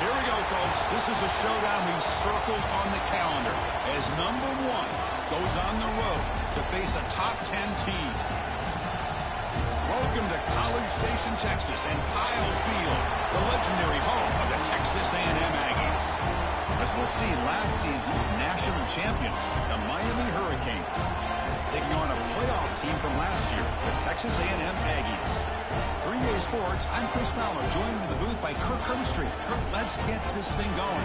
Here we go, folks. This is a showdown we've circled on the calendar as number 1 goes on the road to face a top 10 team. Welcome to College Station, Texas, and Kyle Field, the legendary home of the Texas A&M Aggies. As we'll see, last season's national champions, the Miami Hurricanes, taking on a playoff team from last year, the Texas A&M Aggies. For EA Sports, I'm Chris Fowler, joined in the booth by Kirk Herbstreit. Kirk, let's get this thing going.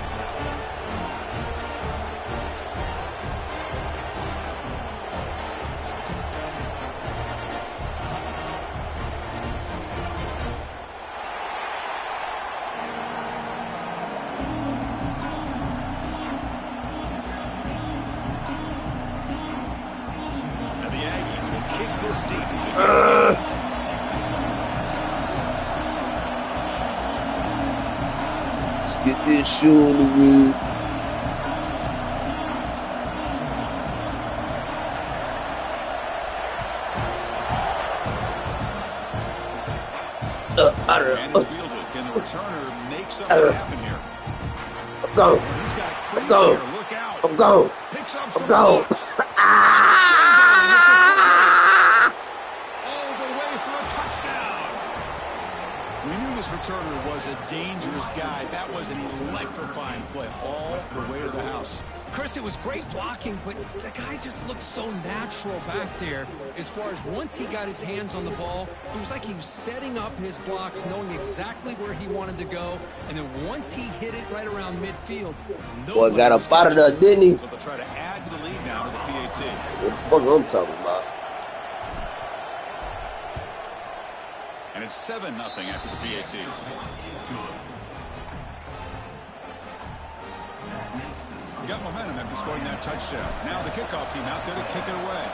Get this shoe on the wheel. And it's fielded. Can the returner make something happen here? I'm gone. He's got I'm gone. here. Look out. I'm gone. Picks up I'm some gone. blocks. All the way for a touchdown. We knew this returner was a dangerous guy. That was an electrifying play all the way to the house. Chris, it was great blocking, but the guy just looked so natural back there. As far as once he got his hands on the ball, it was like he was setting up his blocks, knowing exactly where he wanted to go. And then once he hit it right around midfield, boy got up out of there, didn't he? So they'll try to add to the lead now to the PAT. What the fuck I'm talking about? And it's 7-0 after the PAT. We got momentum after scoring that touchdown. Now the kickoff team out there to kick it away.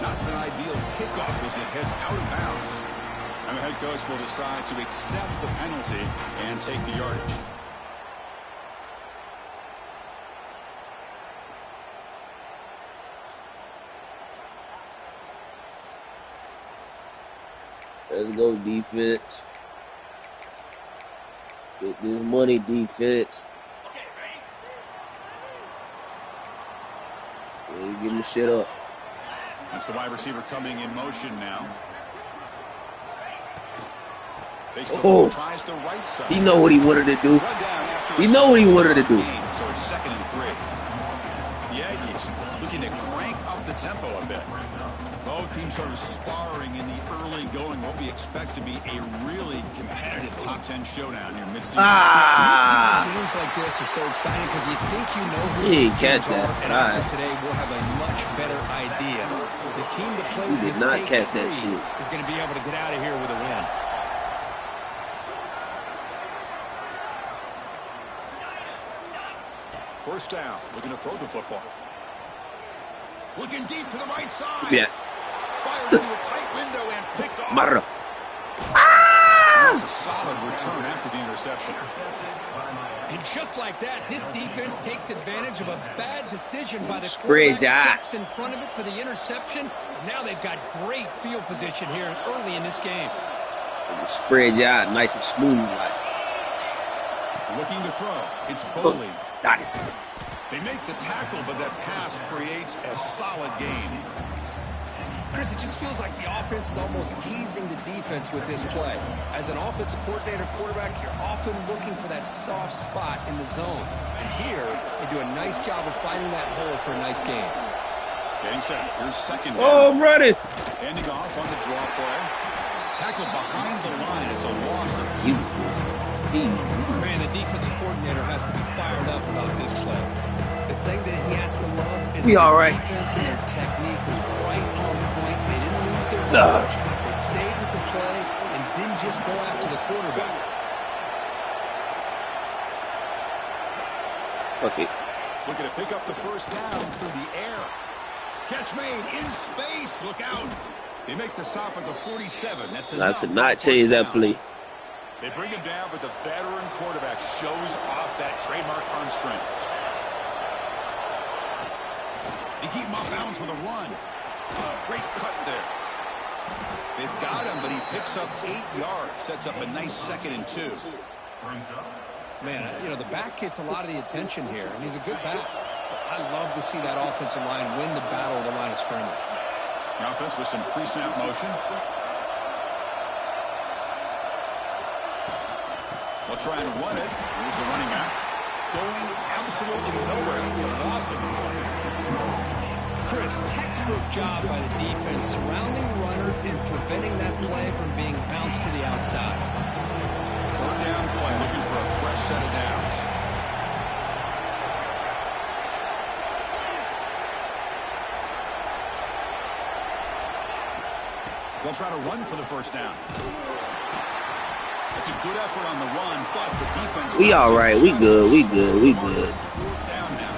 Not an ideal kickoff as it heads out of bounds. And the head coach will decide to accept the penalty and take the yardage. Let's go, defense. Get this money, defense. Yeah, you getting the shit up. That's the wide receiver coming in motion now. Oh, tries the right side. he know what he wanted to do. He know what he wanted to do. So it's 2nd and 3. The Aggies looking to crank up the tempo a bit. Both teams sort of sparring in the early going. What we expect to be a really competitive top 10 showdown here mid-season. Mid-season games like this are so exciting because you think you know who He these ain't catch teams that. are, and after today we'll have a much better idea. The team that plays He did this not state catch that free shit. is going to be able to get out of here with a win. First down, looking to throw the football. Looking deep to the right side. Yeah. Fired into a tight window and picked off. Marra. That's a solid return after the interception. And just like that, this defense takes advantage of a bad decision by the Spread quarterback, steps in front of it for the interception. Now they've got great field position here early in this game. Spread you out nice and smooth. Like. Looking to throw. It's Boley. Got it. They make the tackle, but that pass creates a solid gain. Chris, it just feels like the offense is almost teasing the defense with this play. As an offensive coordinator quarterback, you're often looking for that soft spot in the zone. And here, they do a nice job of finding that hole for a nice gain. Getting set. Here's 2nd down. Oh, I'm ready. Ending off on the draw play. Tackle behind the line. It's a loss of 2. Man, the defensive coordinator has to be fired up about this play. The thing that he has to love is we all right. Defense and his technique was right on point. They didn't lose their knowledge. They stayed with the play and didn't just go after the quarterback. Okay. Looking to pick up the first down through the air. Catch made in space. Look out. They make the stop at the 47. That's enough. I could not change that play. They bring him down, but the veteran quarterback shows off that trademark arm strength. They keep him off balance with a run. Great cut there. They've got him, but he picks up 8 yards. Sets up a nice 2nd and 2. Man, you know, the back gets a lot of the attention here, and he's a good back. I love to see that offensive line win the battle of the line of scrimmage. The offense with some pre-snap motion. They'll try and run it. Here's the running back. Going absolutely nowhere. Awesome. Chris, textbook job by the defense surrounding the runner and preventing that play from being bounced to the outside. 3rd down play, looking for a fresh set of downs. They'll try to run for the 1st down. It's a good effort on the run, but the defense... We all right. We good. We good. We good. Down now.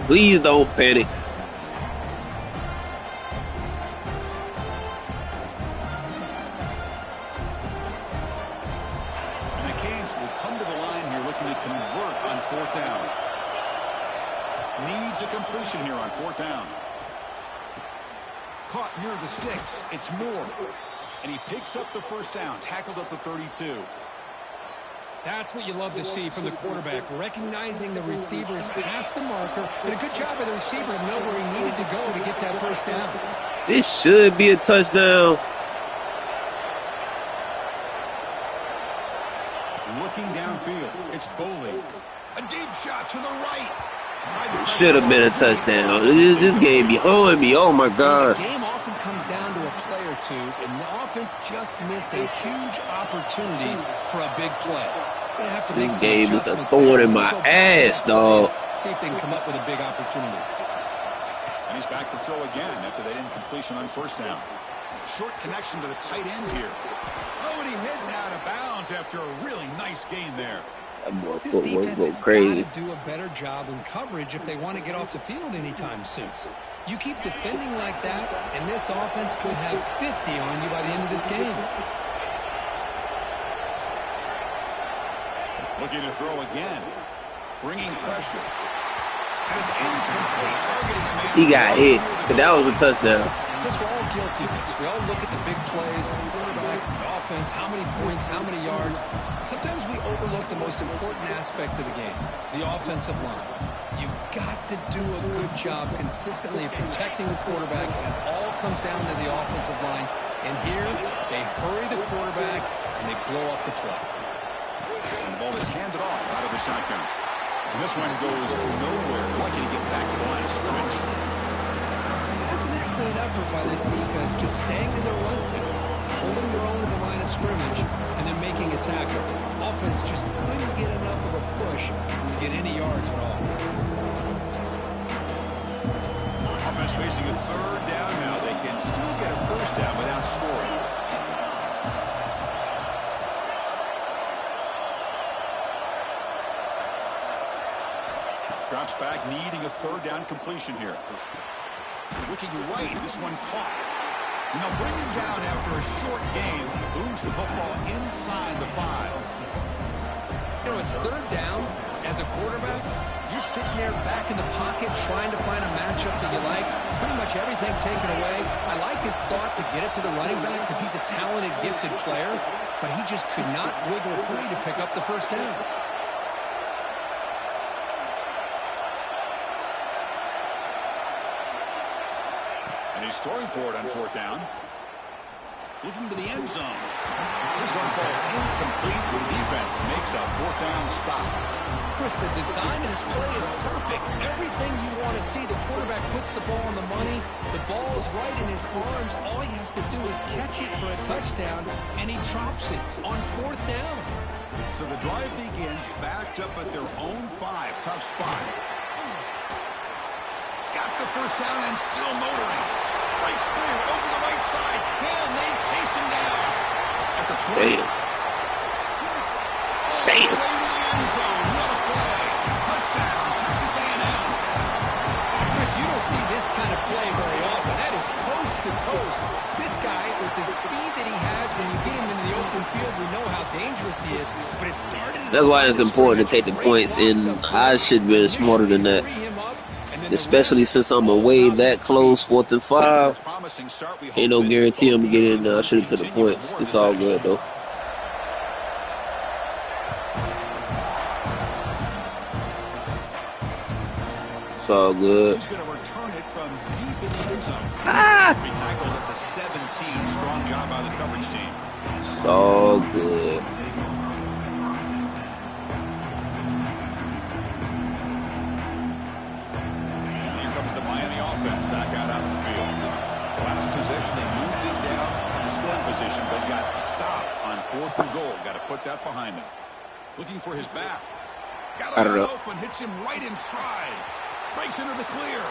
Please don't panic. And the Canes will come to the line here looking to convert on 4th down. Needs a completion here on 4th down. Caught near the sticks. It's Moore. And he picks up the 1st down, tackled at the 32. That's what you love to see from the quarterback, recognizing the receiver is past the marker, and a good job by the receiver to know where he needed to go to get that 1st down. This should be a touchdown. Looking downfield, it's Boley. A deep shot to the right. Should have been a touchdown. This game behind me. Oh, my God. The game often comes down to a play or two, and the offense just missed a huge opportunity for a big play. Gonna have to make This some game is a adjustments thorn there. in my Go back ass, to that play, dog. See if they can come up with a big opportunity. And he's back to throw again after that incompletion on 1st down. Short connection to the tight end here. Oh, and he heads out of bounds after a really nice gain there. That boy This footwork defense go has crazy. got to do a better job in coverage if they want to get off the field anytime soon. You keep defending like that, and this offense could have 50 on you by the end of this game. Looking to throw again. Bringing pressure. And it's incomplete. Targeting a man. He got hit, but that was a touchdown. Chris, we're all guilty of this. We all look at the big plays, the quarterbacks, the offense, how many points, how many yards. Sometimes we overlook the most important aspect of the game, the offensive line. You've got to do a good job consistently protecting the quarterback, and it all comes down to the offensive line. And here, they hurry the quarterback, and they blow up the play. And the ball is handed off out of the shotgun. And this one goes nowhere. Lucky to get back to the line of scrimmage. That's an excellent effort by this defense, just staying in their run fence, holding their own at the line of scrimmage, and then making a tackle. Offense just couldn't get enough of a push to get any yards at all. Offense facing a 3rd down now. They can still get a 1st down without scoring. Drops back, needing a 3rd down completion here. Looking right, this one caught. And they'll bring him down after a short game. Moves the football inside the 5. You know, it's 3rd down. As a quarterback, you're sitting there back in the pocket trying to find a matchup that you like. Pretty much everything taken away. I like his thought to get it to the running back because he's a talented, gifted player, but he just could not wiggle free to pick up the 1st down. And he's throwing for it on 4th down. Looking to the end zone. This one falls incomplete. The defense makes a 4th down stop. Chris, the design of this play is perfect. Everything you want to see. The quarterback puts the ball on the money. The ball is right in his arms. All he has to do is catch it for a touchdown, and he drops it on 4th down. So the drive begins backed up at their own 5. Tough spot. Got the 1st down and still motoring. Breaks through over the right side. Can they chase him down? At the 20. Damn. All the way to the end zone. What a play. Touchdown, Texas A&M. Chris, you don't see this kind of play very often. That is coast to coast. This guy, with the speed that he has, when you get him into the open field, we know how dangerous he is. But it started. That's why it's important to take the points, and I should have been smarter than that. And Especially since I'm away that close, 4th and 5. Ain't no guarantee I'm getting shoot to the points. It's all good though. It's all good. He's going to return it from deep in the end zone. He tackled at the 17. Strong job by the coverage team. It's all good. Here comes the Miami offense back out of the field. Last possession, they moved it down in the scoring position, but got stopped on 4th and goal. Got to put that behind him. Looking for his back. Got him open, hits him right in stride. Breaks into the clear.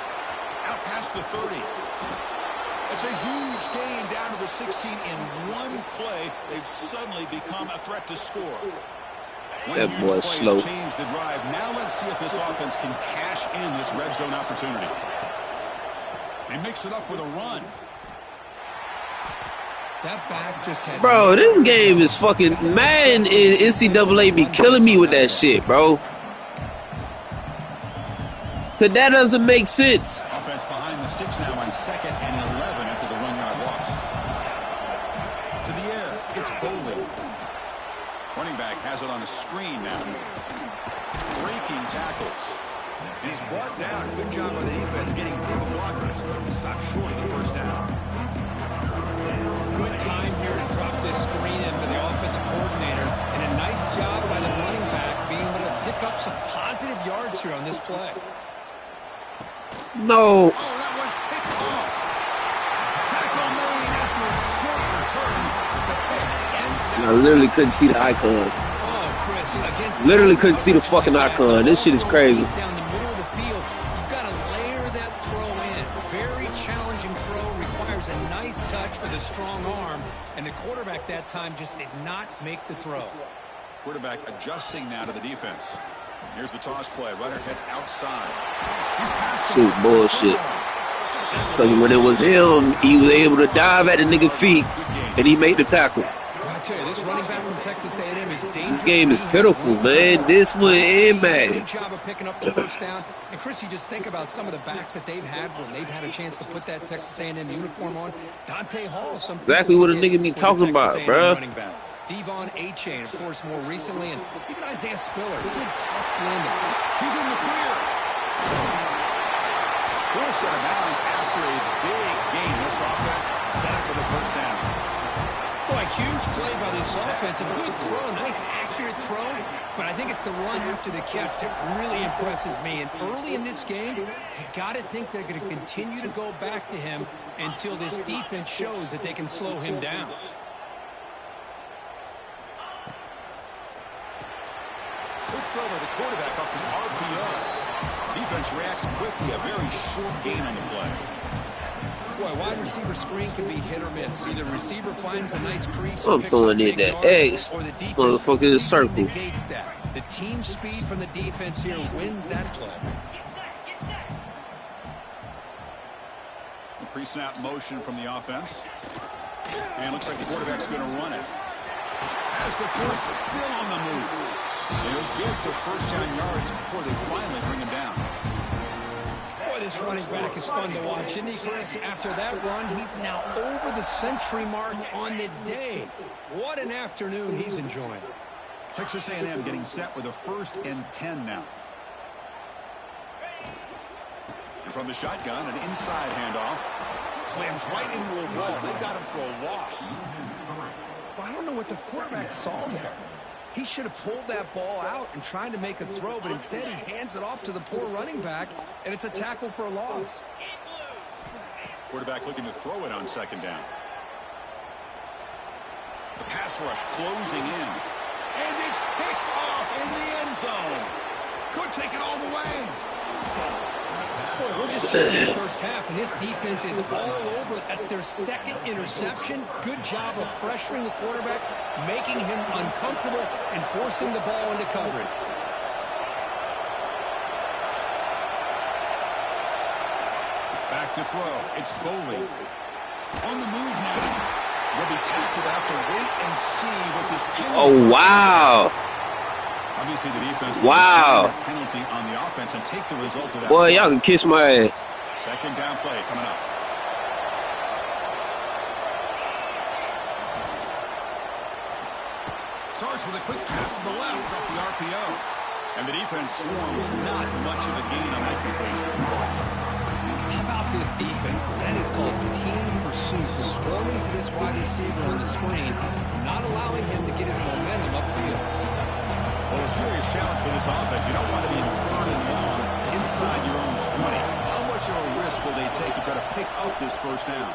Out past the 30. It's a huge gain down to the 16 in one play. They've suddenly become a threat to score. That boy's slow. Changed the drive. Now let's see if this offense can cash in this red zone opportunity. They mix it up with a run. That back just had Bro, this game is fucking Madden and NCAA be killing me with that shit, bro. Cause that doesn't make sense. Offense behind the 6 now on 2nd and 11 after the 1-yard loss. To the air, it's Boley. Running back has it on a screen now. Breaking tackles. And he's brought down. Good job by the defense getting through the blockers. He stopped short of the first down. good time here to drop this screen in for the offensive coordinator, and a nice job by the running back being able to pick up some positive yards here on this play. No. Oh, that one's picked off. Tackle made after a short return. The pick ends the I literally couldn't see the icon. Oh, Chris, against Literally couldn't see the fucking icon. This shit is crazy. Down the middle of the field, you've got to layer that throw in. Very challenging throw, requires a nice touch with a strong arm, and the quarterback that time just did not make the throw. quarterback adjusting now to the defense. Here's the toss play. Runner heads outside. Shit, bullshit. Because when it was him, he was able to dive at the nigga feet, and he made the tackle. I tell you, this running back from Texas A&M is dangerous. This game is pitiful, man. This one ain't mad. Good job of picking up the first down. And Chris, you just think about some of the backs that they've had when they've had a chance to put that Texas A&M uniform on. Dante Hall, some Exactly what a nigga be talking about, bruh. Devon Achane, of course, more recently, and even Isaiah Spiller. Good, tough blend of He's in the clear. Forced out of bounds after a big gain. This offense set up for the first down. Boy, huge play by this offense. A good throw, nice accurate throw, but I think it's the run after the catch that really impresses me. And early in this game, you got to think they're going to continue to go back to him until this defense shows that they can slow him down. Good throw by the quarterback off the RPO. Defense reacts quickly. A very short gain on the play. Boy, wide receiver screen can be hit or miss. Either receiver finds a nice crease, I'm throwing in that X, motherfucker, circle. Negates that. The team speed from the defense here wins that play. A pre-snap motion from the offense. And looks like the quarterback's going to run it. As the first still on the move. They'll get the first down yards before they finally bring him down. Boy, this running back is fun to watch, isn't he, Chris? After that run, he's now over the century mark on the day. What an afternoon he's enjoying. Texas A&M getting set with a 1st and 10 now. And from the shotgun, an inside handoff. Slams right into a wall. They've got him for a loss. Well, I don't know what the quarterback saw there. He should have pulled that ball out and tried to make a throw, but instead he hands it off to the poor running back, and it's a tackle for a loss. Quarterback looking to throw it on 2nd down. The pass rush closing in. And it's picked off in the end zone. Could take it all the way. Boy, we're just here in this first half, and this defense is all over it. That's their 2nd interception. Good job of pressuring the quarterback, making him uncomfortable, and forcing the ball into coverage. Back to throw. It's Boley. On the move now. Will be tackled after wait and see with this penalty. Oh, wow. A Obviously, the defense will Wow. a penalty on the offense and take the result of that. Boy, y'all can kiss my ass. Second down play coming up. Starts with a quick pass to the left off the RPO. And the defense swarms, not much of a gain on that completion. How about this defense? That is called team pursuit. Swarming to this wide receiver on the screen, not allowing him to get his momentum upfield. Well, a serious challenge for this offense. You don't want to be in third and long inside your own 20. How much of a risk will they take to try to pick up this first down?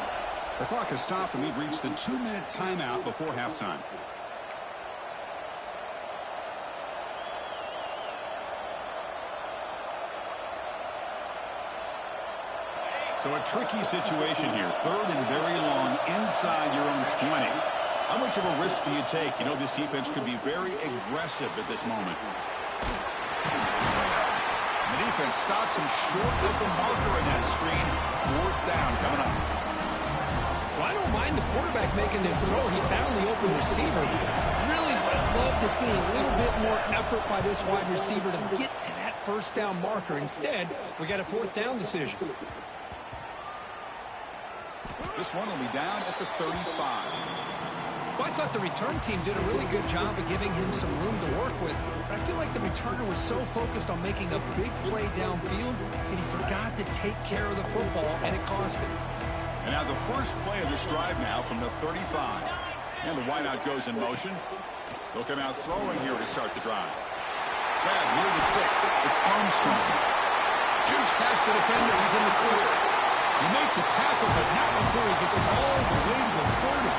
The clock has stopped, and we've reached the 2-minute timeout before halftime. So a tricky situation here. Third and very long inside your own 20. How much of a risk do you take? You know, this defense could be very aggressive at this moment. The defense stops him short of the marker in that screen. Fourth down coming up. Well, I don't mind the quarterback making this throw. He found the open receiver. Really would have loved to see a little bit more effort by this wide receiver to get to that first down marker. Instead, we got a fourth down decision. This one will be down at the 35. Well, I thought the return team did a really good job of giving him some room to work with, but I feel like the returner was so focused on making a big play downfield that he forgot to take care of the football, and it cost him. And now the first play of this drive now from the 35. And the wideout goes in motion. They'll come out throwing here to start the drive. Bad near the sticks. It's Armstrong. Jukes past the defender. He's in the clear. You make the tackle, but not before he gets it all the way to the 30.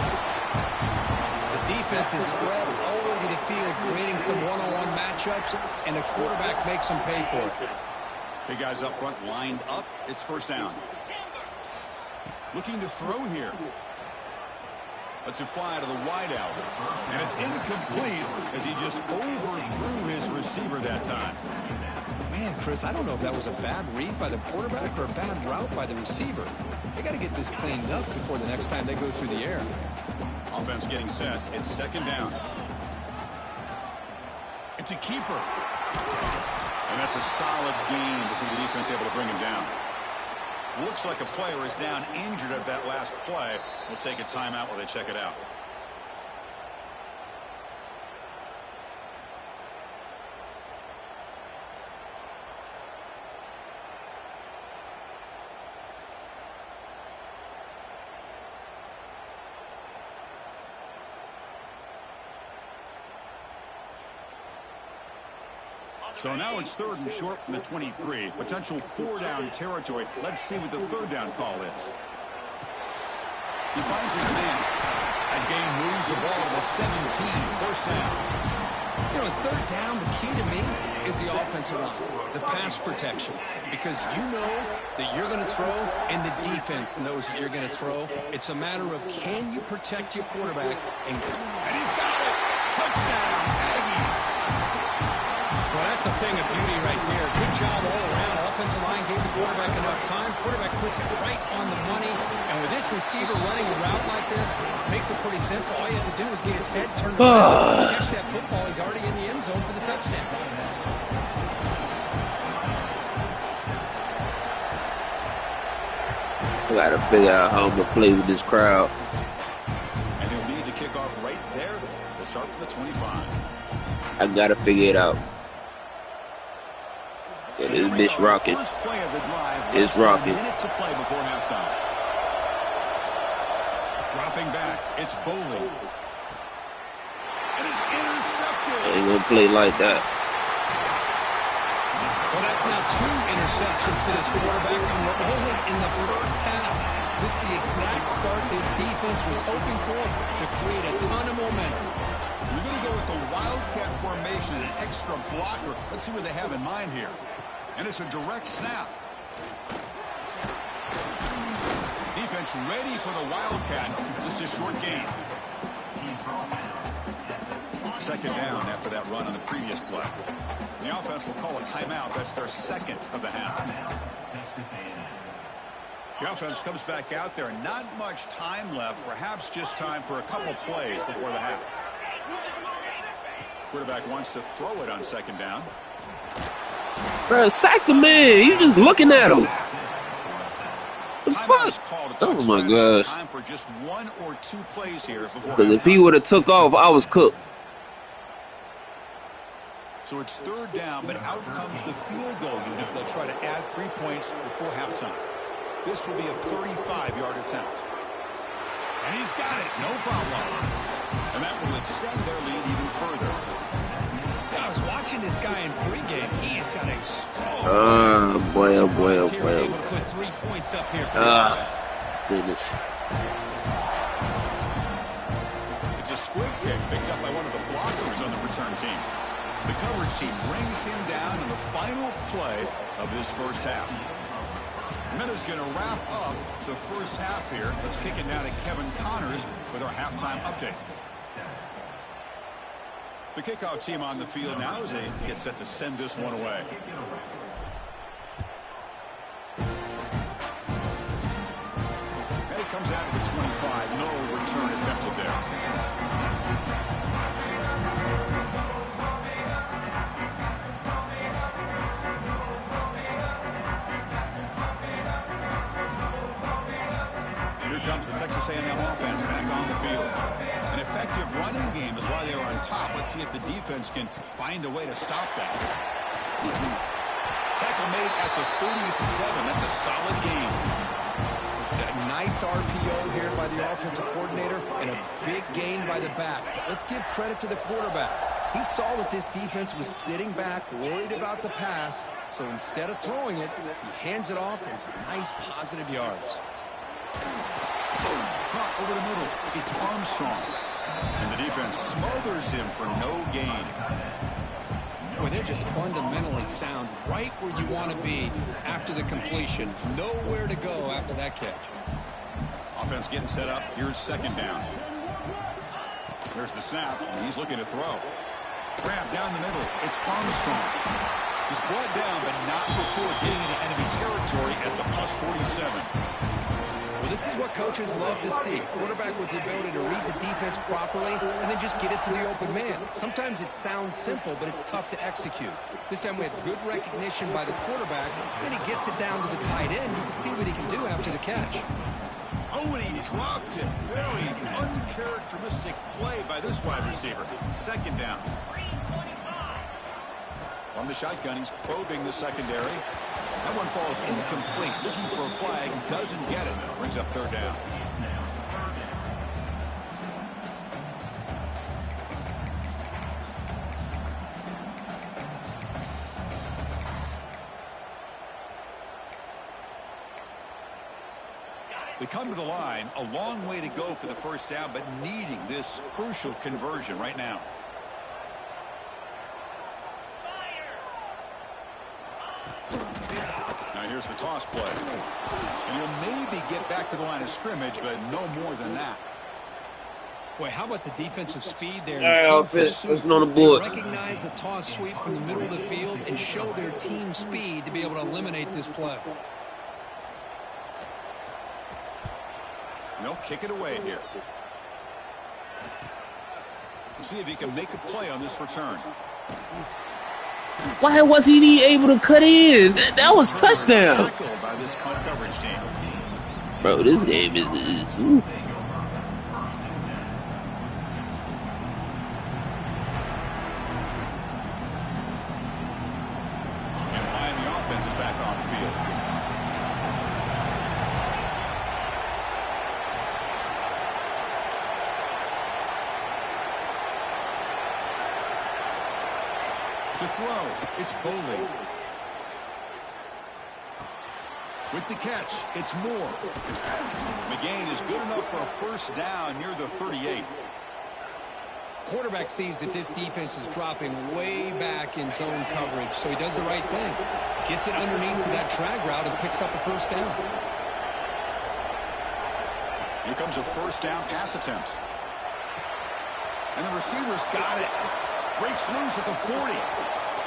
The defense is spread all over the field, creating some one-on-one matchups, and the quarterback makes them pay for it. Big guys up front lined up. It's first down. Looking to throw here. Lets it fly to the wideout. And it's incomplete as he just overthrew his receiver that time. Man, Chris, I don't know if that was a bad read by the quarterback or a bad route by the receiver. They got to get this cleaned up before the next time they go through the air. Offense getting set. It's second down. It's a keeper. And that's a solid gain before the defense able to bring him down. Looks like a player is down injured at that last play. We'll take a timeout while they check it out. So now it's third and short from the 23. Potential four-down territory. Let's see what the third down call is. He finds his man. That game moves the ball to the 17. First down. You know, third down, the key to me is the offensive line, the pass protection. Because you know that you're going to throw, and the defense knows that you're going to throw. It's a matter of can you protect your quarterback. And he's got it. Touchdown, Aggies. Well, that's a thing of beauty right there. Good job all around. Offensive line gave the quarterback enough time. Quarterback puts it right on the money. And with this receiver running a route like this, makes it pretty simple. All you have to do is get his head turned around, catch that football. He's already in the end zone for the touchdown. I got to figure out how I'm going to play with this crowd. And he'll lead the kickoff right there. They'll start for the 25. I got to figure it out. Yeah, this bitch rocking. It's rocking. Minute to play before halftime. Dropping back, it's Boley. It is intercepted. I ain't gonna play like that. Well, that's now 2 interceptions for this quarterback, and we're only in the first half. This is the exact start this defense was hoping for to create a ton of momentum. We're going to go with the Wildcat formation and an extra blocker. Let's see what they have in mind here. And it's a direct snap. Defense ready for the Wildcat. Just a short gain. Second down after that run on the previous play. The offense will call a timeout. That's their second of the half. The offense comes back out there. Not much time left. Perhaps just time for a couple plays before the half. Quarterback wants to throw it on second down. Bro, sack the man. You just looking at him. The fuck? Oh my gosh. Time for just 1 or 2 plays here before. Because if he would have took off, I was cooked. So it's 3rd down, but out comes the field goal unit. They'll try to add 3 points before halftime. This will be a 35-yard attempt. And he's got it, no problem. And that will extend their lead even further. I was watching this guy in pregame. He has got a strong. Oh boy, oh boy, oh He boy. was able to put 3 points up here for the offense. Goodness. It's a squib kick picked up by one of the blockers on the return team. The coverage team brings him down in the final play of this first half. Minutes going to wrap up the first half here. Let's kick it down to Kevin Connors with our halftime update. The kickoff team on the field now as they get set to send this one away. And it comes out at the 25. No return attempted there. Here comes the Texas A&M offense back on the field. An effective running game is why they are on top. Let's see if the defense can find a way to stop that. Tackle made at the 37. That's a solid game. A nice RPO here by the offensive coordinator and a big gain by the back. But let's give credit to the quarterback. He saw that this defense was sitting back, worried about the pass. So instead of throwing it, he hands it off and some nice positive yards. Caught over the middle. It's Armstrong. And the defense smothers him for no gain. Boy, they're just fundamentally sound right where you want to be after the completion. Nowhere to go after that catch. Offense getting set up. Here's second down. There's the snap. And he's looking to throw. Grab down the middle. It's Armstrong. He's brought down, but not before getting into enemy territory at the plus 47. Well, this is what coaches love to see. Quarterback with the ability to read the defense properly and then just get it to the open man. Sometimes it sounds simple, but it's tough to execute. This time we had good recognition by the quarterback. Then he gets it down to the tight end. You can see what he can do after the catch. Oh, and he dropped it. Very uncharacteristic play by this wide receiver. Second down. On the shotgun, he's probing the secondary. That one falls incomplete. Looking for a flag. Doesn't get it. Brings up third down. They come to the line. A long way to go for the first down, but needing this crucial conversion right now. Now here's the toss play. And he'll maybe get back to the line of scrimmage, but no more than that. Boy, how about the defensive speed there? All right, let's on the board. Recognize the toss sweep from the middle of the field and show their team speed to be able to eliminate this play. No, kick it away here. We'll see if he can make a play on this return. Why wasn't he able to cut in? That was touchdown. By this punt coverage team. Bro, this game is oof. And Miami offense is back on the field. To throw, it's Bowley. With the catch, it's Moore. McGain is good enough for a first down near the 38. Quarterback sees that this defense is dropping way back in zone coverage, so he does the right thing. Gets it underneath to that drag route and picks up a first down. Here comes a first down pass attempt. And the receiver's got it. Breaks loose at the 40.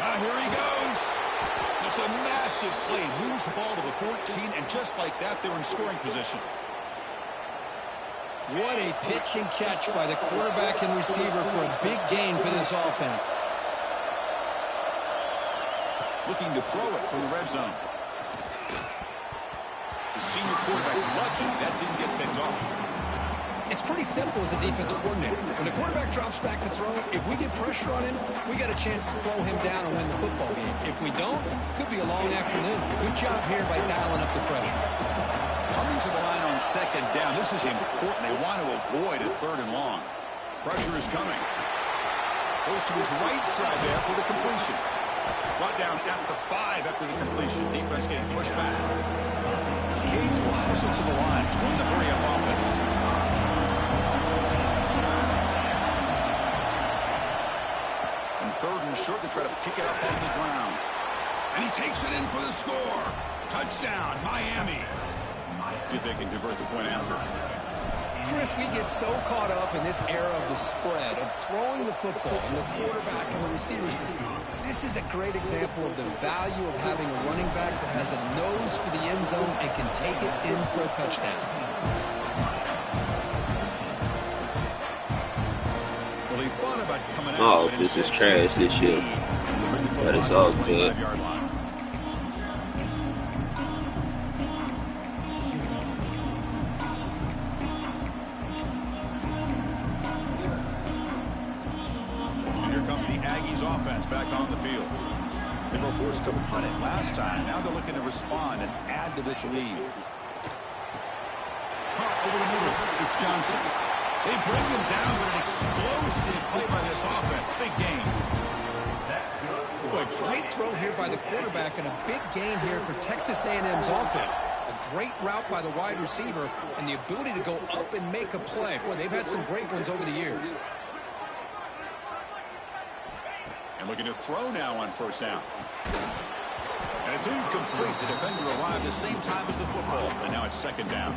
Here he goes. It's a massive play. Moves the ball to the 14, and just like that, they're in scoring position. What a pitch and catch by the quarterback and receiver for a big gain for this offense. Looking to throw it from the red zone. The senior quarterback lucky that didn't get picked off. It's pretty simple as a defensive coordinator. When the quarterback drops back to throw, if we get pressure on him, we got a chance to slow him down and win the football game. If we don't, it could be a long afternoon. Good job here by dialing up the pressure. Coming to the line on second down, this is important. They want to avoid a third and long. Pressure is coming. Goes to his right side there for the completion. Brought down at the 5 after the completion. Defense getting pushed back. Cage drives into the line to win the hurry-up offense. And third and short to try to pick it up off the ground. And he takes it in for the score. Touchdown, Miami. See if they can convert the point after. Chris, we get so caught up in this era of the spread, of throwing the football, and the quarterback and the receivers. This is a great example of the value of having a running back that has a nose for the end zone and can take it in for a touchdown. Well, he thought about coming out. Oh, this is trash this year. That is all good. Offense back on the field. They were forced to punt it last time. Now they're looking to respond and add to this lead. Caught over the middle. It's Johnson. They bring him down with an explosive play by this offense. Big gain. Boy, great throw here by the quarterback and a big gain here for Texas A&M's offense. A great route by the wide receiver and the ability to go up and make a play. Boy, they've had some great ones over the years. And looking to throw now on first down. And it's incomplete. The defender arrived the same time as the football. And now it's second down.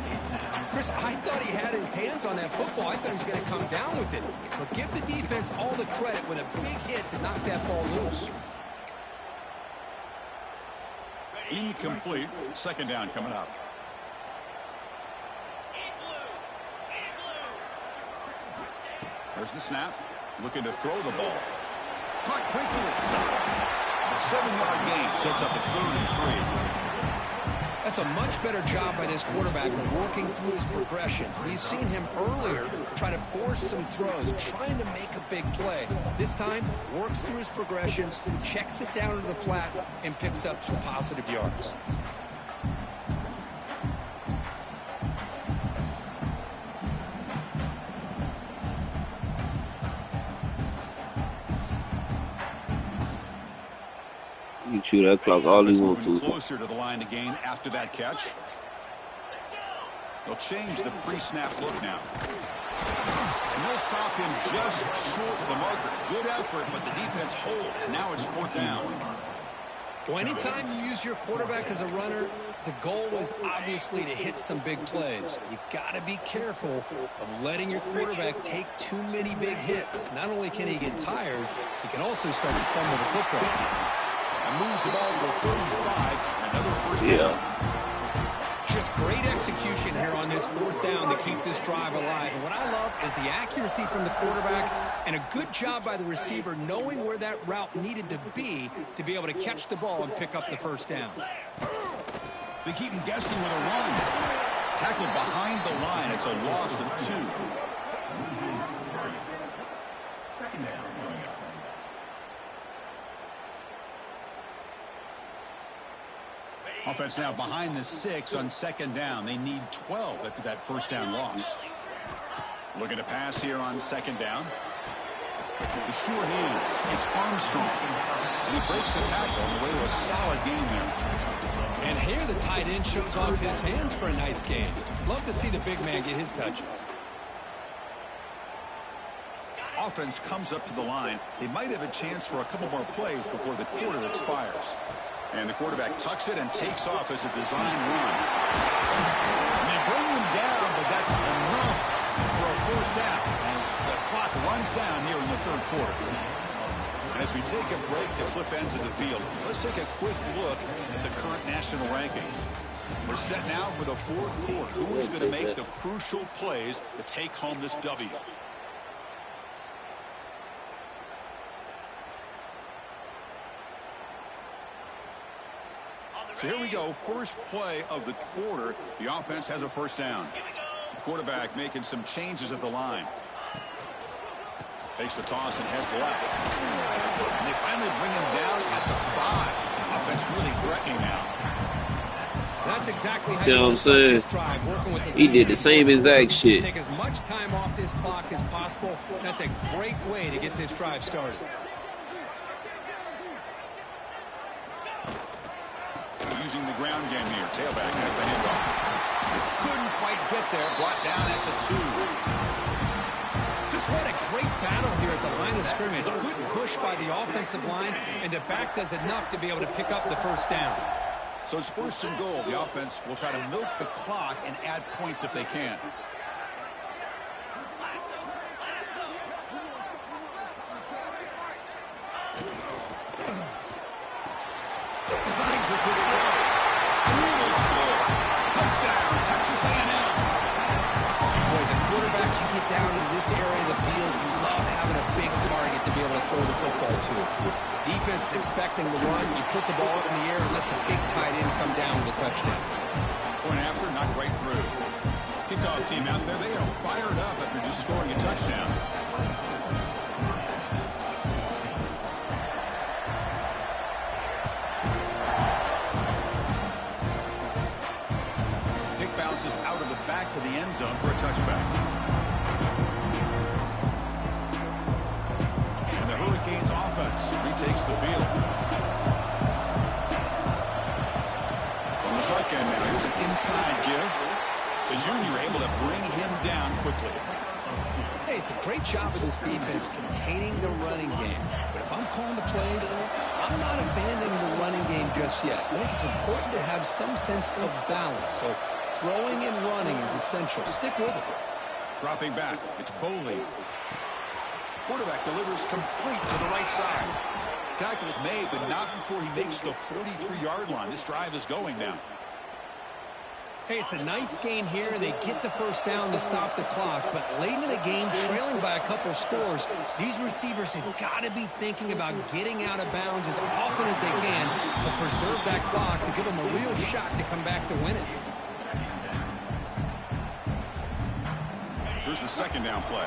Chris, I thought he had his hands on that football. I thought he was going to come down with it. But give the defense all the credit with a big hit to knock that ball loose. Incomplete. Second down coming up. There's the snap. Looking to throw the ball. Caught quickly. 7-yard gain sets up a 3rd and 3. That's a much better job by this quarterback of working through his progressions. We've seen him earlier try to force some throws, trying to make a big play. This time, works through his progressions, checks it down to the flat, and picks up some positive yards. You chew that clock all you want to. Closer to the line to gain after that catch. They'll change the pre-snap look now. And they'll stop him just short of the marker. Good effort, but the defense holds. Now it's 4th down. Well, anytime you use your quarterback as a runner, the goal is obviously to hit some big plays. You've got to be careful of letting your quarterback take too many big hits. Not only can he get tired, he can also start to fumble the football. And moves the ball to the 35. Another first down. Just great execution here on this 4th down to keep this drive alive. And what I love is the accuracy from the quarterback and a good job by the receiver knowing where that route needed to be able to catch the ball and pick up the first down. They keep him guessing with a run. Tackled behind the line. It's a loss of 2. Second down. Offense now behind the 6 on second down. They need 12 after that first down loss. Looking to pass here on second down. The sure hands. It's Armstrong. And he breaks the tackle on the way to a solid gain there. And here the tight end shows off his hands for a nice gain. Love to see the big man get his touches. Offense comes up to the line. They might have a chance for a couple more plays before the quarter expires. And the quarterback tucks it and takes off as a design run. And they bring him down, but that's enough for a first down as the clock runs down here in the 3rd quarter. And as we take a break to flip ends of the field, let's take a quick look at the current national rankings. We're set now for the fourth quarter. Who is going to make the crucial plays to take home this W? So here we go. First play of the quarter. The offense has a first down. The quarterback making some changes at the line. Takes the toss and heads left. And they finally bring him down at the 5. Offense really threatening now. That's exactly how See what I'm saying? He did the same exact shit. Take as much time off this clock as possible. That's a great way to get this drive started. Using the ground game here. Tailback has the handoff. Couldn't quite get there. Brought down at the 2. Just what a great battle here at the line of scrimmage. Good push by the offensive line, and the back does enough to be able to pick up the first down. So it's first and goal. The offense will try to milk the clock and add points if they can. Signs the quick throw. Will score. Touchdown, Texas A&M. Boy, as a quarterback, you get down into this area of the field, you love having a big target to be able to throw the football to. Defense is expecting the run. You put the ball up in the air and let the big tight end come down with a touchdown. Point after, knocked right through. Kickoff team out there, they are fired up after just scoring a touchdown. Kick bounces out of the back of the end zone for a touchback. And the Hurricanes offense retakes the field. From the shotgun now, here's an inside give. The junior able to bring him down quickly. Hey, it's a great job of this defense containing the running game. But if I'm calling the plays, I'm not abandoning the running game just yet. I think it's important to have some sense of balance. So throwing and running is essential. Stick with it. Dropping back, it's Boley. Quarterback delivers complete to the right side. Tackle's made, but not before he makes the 43-yard line. This drive is going now. Hey, it's a nice game here, and they get the first down to stop the clock. But late in the game, trailing by a couple scores, these receivers have got to be thinking about getting out of bounds as often as they can to preserve that clock, to give them a real shot to come back to win it. Here's the second down play.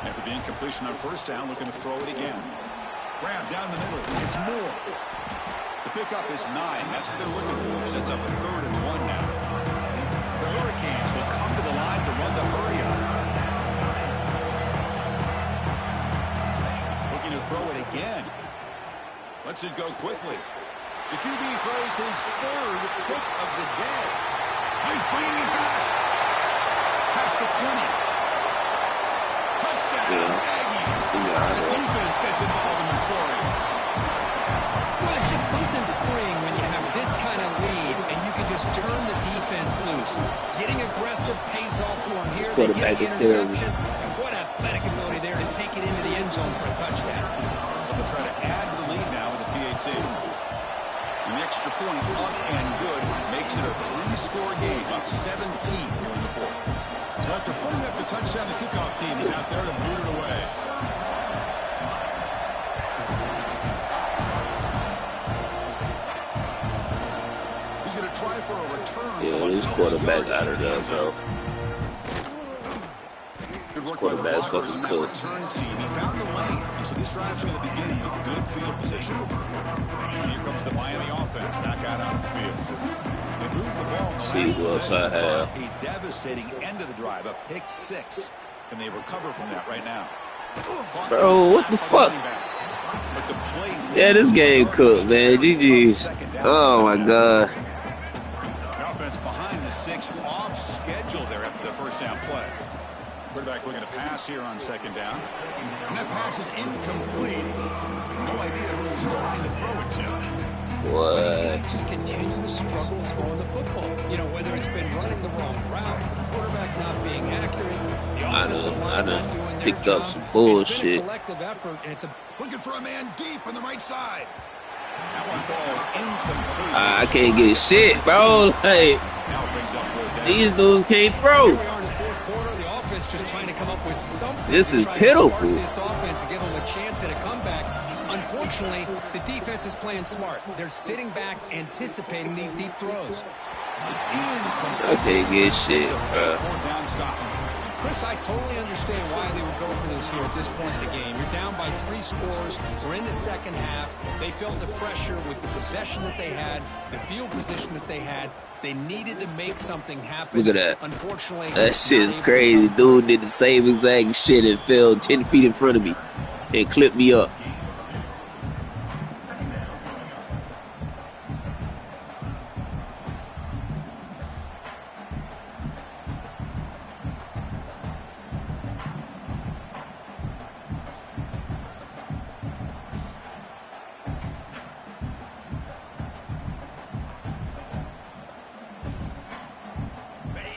After the incompletion on first down, looking to throw it again. Grab down the middle. It's Moore. The pickup is 9. That's what they're looking for. Sets up a 3rd and 1 now. The Hurricanes will come to the line to run the hurry up. Looking to throw it again. Lets it go quickly. The QB throws his 3rd pick of the day. He's bringing it back. Past the 20. Touchdown, Aggies. The defense gets involved in the scoring. Well, it's just something freeing when you have this kind of lead and you can just turn the defense loose. Getting aggressive pays off for them here. They get the interception. And what athletic ability there to take it into the end zone for a touchdown. They'll try to add to the lead now with the PAT. An extra point up and good makes it a 3-score game, up 17 here in the 4th. So after putting up the touchdown, the kickoff team is out there to boot it away. He's going to try for a return. Yeah, this quarterback's out of there, bro. Good work Quarterback's by the blockers fucking in that cooked. return team. He found the lane, and so this drive's going to begin with good field position. And here comes the Miami offense back out on the field. They moved the ball in the See last who else I possession, have. but a devastating end of the drive, a pick 6. Can they recover from that right now? Bro, what the fuck? But the play Yeah, this game cooked, man. GG's. Oh, my God. The offense behind the 6, off schedule there after the first down play. Quarterback looking to pass here on second down. And that pass is incomplete. No idea who he's trying to throw it to. Well, these What? guys just continue to struggle throwing the football. You know, whether it's been running the wrong route, the quarterback not being accurate, the offensive line not doing their picked job. up some It's been bullshit. a collective effort, and it's a Looking for a man deep on the right side. That one falls incomplete. I can't get shit, bro. Hey, Now it brings up third down. these dudes can't Here throw. we are in the fourth quarter. The offense just trying to come up with something. This is to try to pitiful. spark this offense to give them a chance at a comeback. Unfortunately, the defense is playing smart. They're sitting back, anticipating these deep throws. It's incomplete. I can't get shit, bro. Fourth down stop. Chris, I totally understand why they would go for this here at this point in the game. You're down by 3 scores. We're in the second half. They felt the pressure with the possession that they had, the field position that they had. They needed to make something happen. Look at that. Unfortunately, That shit is crazy. Dude did the same exact shit and fell 10 feet in front of me and clipped me up.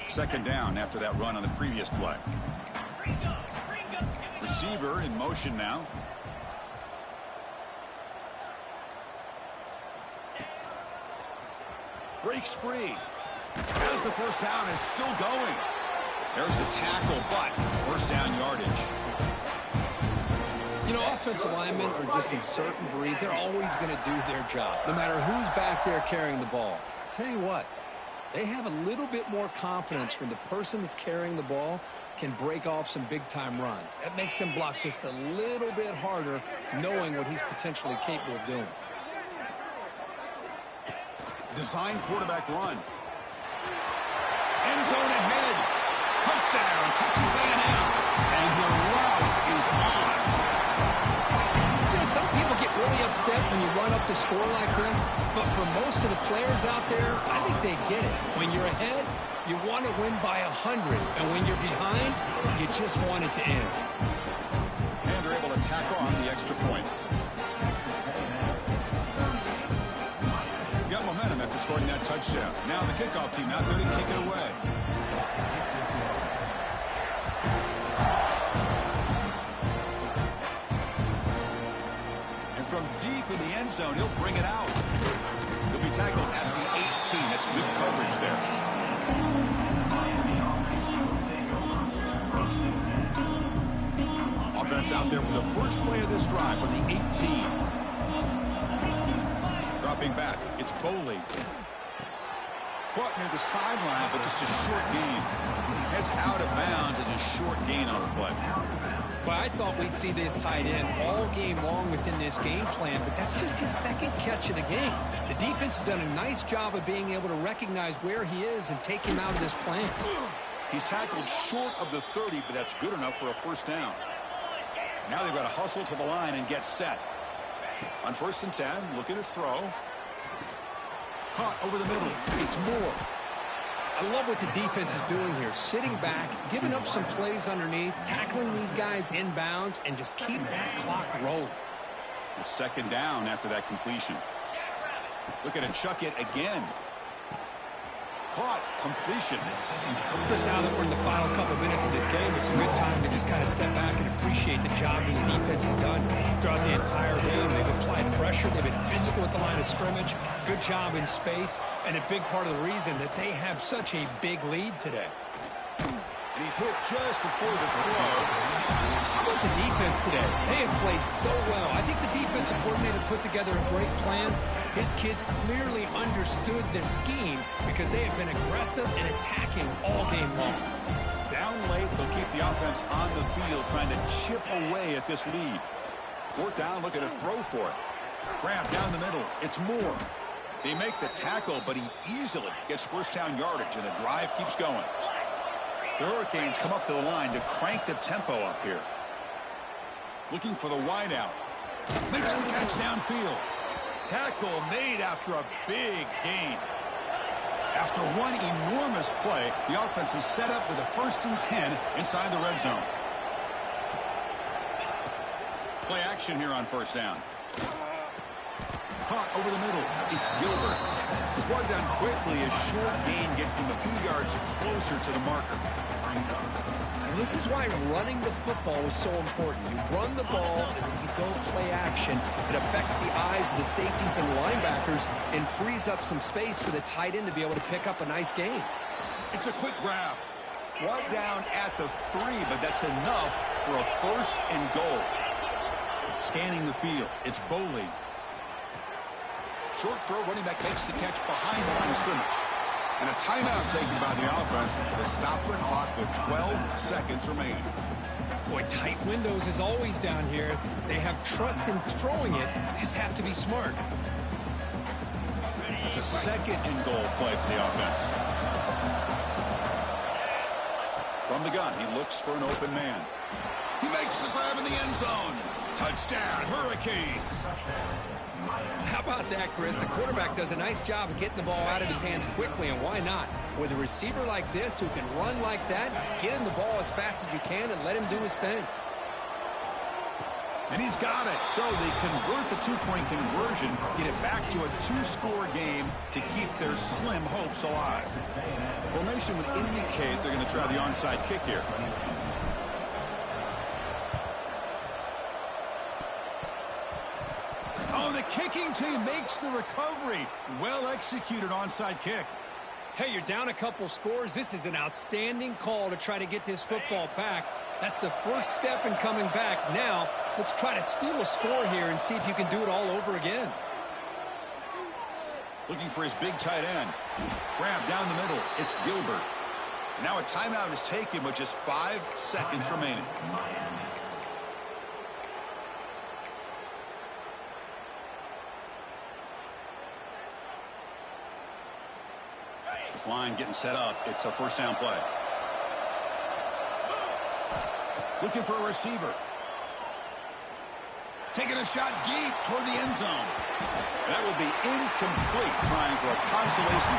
Second down after that run on the previous play. Receiver in motion now. Breaks free. As the first down is still going. There's the tackle, but first down yardage. You know, offensive linemen are just a certain breed. They're always going to do their job, no matter who's back there carrying the ball. I'll tell you what, they have a little bit more confidence when the person that's carrying the ball can break off some big-time runs. That makes him block just a little bit harder, knowing what he's potentially capable of doing. Design quarterback run. End zone ahead. Touchdown, Texas A&M. And the route is on. You know, some people get really upset when you run up the score like this, but for most of the players out there, I think they get it. When you're ahead, you want to win by 100, and when you're behind, you just want it to end. And they're able to tack on the extra point. Got momentum after scoring that touchdown. Now the kickoff team out there to kick it away. And from deep in the end zone, he'll bring it out. He'll be tackled at the 18. That's good coverage there. Offense out there for the first play of this drive from the 18. Dropping back, it's Boley. Caught near the sideline, but just a short gain. Heads out of bounds as a short gain on the play. Well, I thought we'd see this tight end all game long within this game plan, but that's just his second catch of the game. The defense has done a nice job of being able to recognize where he is and take him out of this plan. He's tackled short of the 30, but that's good enough for a first down. Now they've got to hustle to the line and get set. On 1st and 10, looking to throw. Caught over the middle. It's Moore. I love what the defense is doing here. Sitting back, giving up some plays underneath, tackling these guys inbounds, and just keep that clock rolling. It's second down after that completion. Looking to chuck it again. Caught. Completion. Chris, now that we're in the final couple minutes of this game, it's a good time to just kind of step back and appreciate the job this defense has done throughout the entire game. They've applied pressure. They've been physical at the line of scrimmage. Good job in space. And a big part of the reason that they have such a big lead today. And he's hit just before the throw. How about the defense today? They have played so well. I think the defensive coordinator put together a great plan. His kids clearly understood their scheme because they have been aggressive and attacking all game long. Down late, they'll keep the offense on the field trying to chip away at this lead. Fourth down, looking to throw for it. Grab down the middle. It's Moore. They make the tackle, but he easily gets first down yardage, and the drive keeps going. The Hurricanes come up to the line to crank the tempo up here. Looking for the wideout. Makes the catch downfield. Tackle made after a big gain. After one enormous play, the offense is set up with a 1st and 10 inside the red zone. Play action here on first down. Caught over the middle. It's Gilbert. He's brought down quickly as short gain gets them a few yards closer to the marker. Well, this is why running the football is so important. You run the ball, and then you go play action. It affects the eyes of the safeties and linebackers and frees up some space for the tight end to be able to pick up a nice gain. It's a quick grab. One down at the 3, but that's enough for a 1st and goal. Scanning the field, it's Boley. Short throw, running back makes the catch behind the line of scrimmage. And a timeout taken by the offense to stop the clock with 12 seconds remaining. Boy, tight windows is always down here. They have trust in throwing it. They just have to be smart. It's a 2nd and goal play for the offense. From the gun, he looks for an open man. He makes the grab in the end zone. Touchdown, Hurricanes. How about that, Chris? The quarterback does a nice job of getting the ball out of his hands quickly, and why not? With a receiver like this who can run like that, get him the ball as fast as you can and let him do his thing. And he's got it. So they convert the 2-point conversion, get it back to a 2-score game to keep their slim hopes alive. Formation would indicate they're going to try the onside kick here. Oh, the kicking team makes the recovery. Well executed onside kick. Hey, you're down a couple scores. This is an outstanding call to try to get this football back. That's the first step in coming back. Now, let's try to steal a score here and see if you can do it all over again. Looking for his big tight end. Grab down the middle. It's Gilbert. Now a timeout is taken with just 5 seconds remaining. This line getting set up. It's a 1st down play. Looking for a receiver. Taking a shot deep toward the end zone. That would be incomplete, trying for a consolation